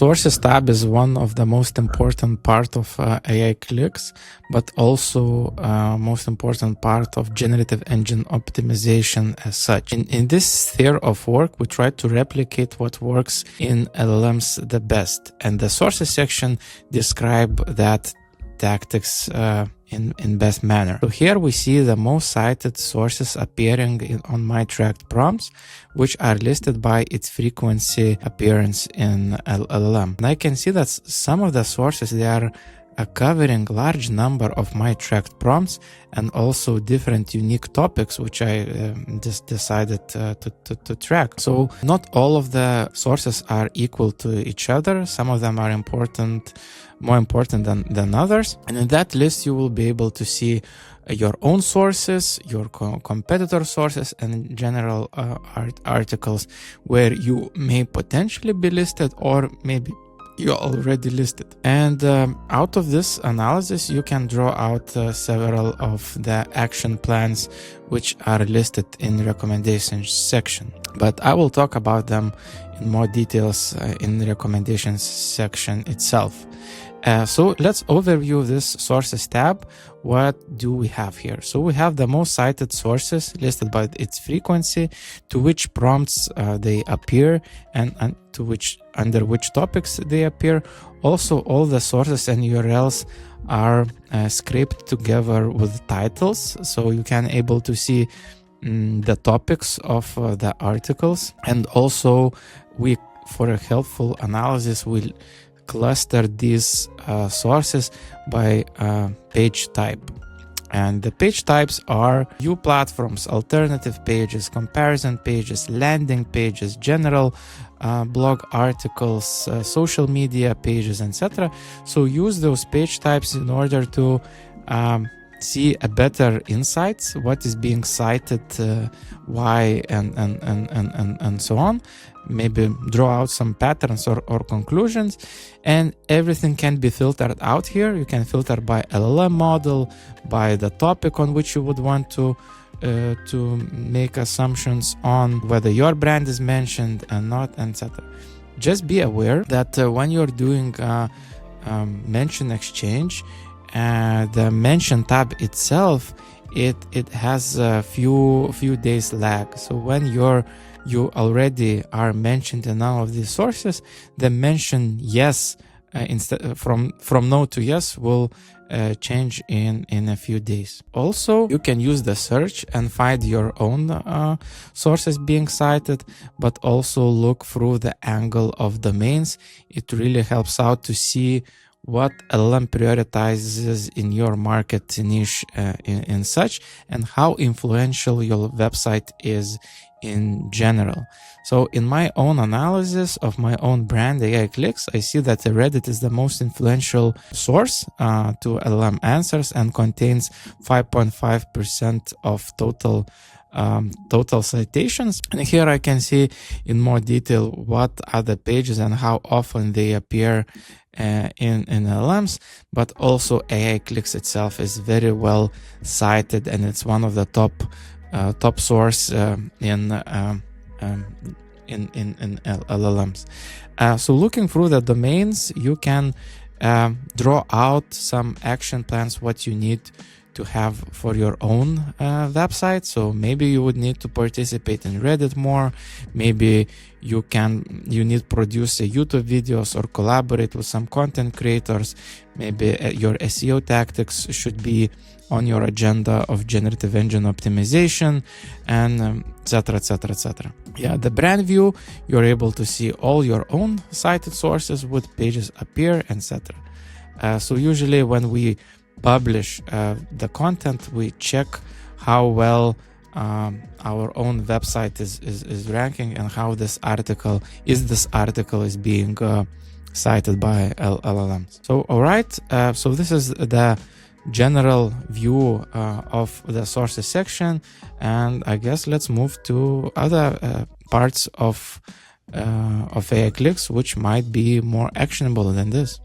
Sources tab is one of the most important part of AIclicks, but also most important part of generative engine optimization as such. In this sphere of work, we try to replicate what works in LLMs the best, and the sources section describe that tactics in best manner. So here we see the most cited sources appearing on my tracked prompts, which are listed by its frequency appearance in LLM. And I can see that some of the sources, they are covering large number of my tracked prompts and also different unique topics, which I just decided to track. So not all of the sources are equal to each other. Some of them are more important than others. And in that list, you will be able to see your own sources, your competitor sources, and general articles where you may potentially be listed, or maybe you're already listed. And out of this analysis, you can draw out several of the action plans which are listed in the recommendations section. But I will talk about them in more details in the recommendations section itself. So let's overview this sources tab. What do we have here? So we have the most cited sources listed by its frequency, to which prompts they appear, and under which topics they appear. Also, all the sources and URLs are scraped together with titles, so you can able to see the topics of the articles. And also, for a helpful analysis, we'll cluster these sources by page type. And the page types are view platforms, alternative pages, comparison pages, landing pages, general blog articles, social media pages, etc. So use those page types in order to see a better insights, what is being cited, why, and so on. Maybe draw out some patterns or conclusions, and everything can be filtered out here. You can filter by LLM model, by the topic on which you would want to make assumptions on, whether your brand is mentioned and not, etc. Just be aware that when you're doing mention exchange, the mention tab itself, it has a few days lag. So when you already are mentioned in all of these sources, the mention yes instead from no to yes will change in a few days. Also, you can use the search and find your own sources being cited, but also look through the angle of domains. It really helps out to see what LLM prioritizes in your market niche in such, and how influential your website is in general. So in my own analysis of my own brand, AIclicks, I see that Reddit is the most influential source to LLM answers and contains 5.5% of total citations. And here I can see in more detail what are the pages and how often they appear in LLMs, but also AIclicks itself is very well cited, and it's one of the top source in LLMs. So looking through the domains, you can draw out some action plans, what you need to have for your own website. So maybe you would need to participate in Reddit more. Maybe you need to produce YouTube videos or collaborate with some content creators. Maybe your SEO tactics should be on your agenda of generative engine optimization, and etc, etc, etc. Yeah, the brand view, you're able to see all your own cited sources, what pages appear, etc. So usually when we publish the content, we check how well our own website is ranking, and how this article is being cited by LLMs. So all right, so this is the general view of the sources section, and I guess let's move to other parts of AIclicks which might be more actionable than this.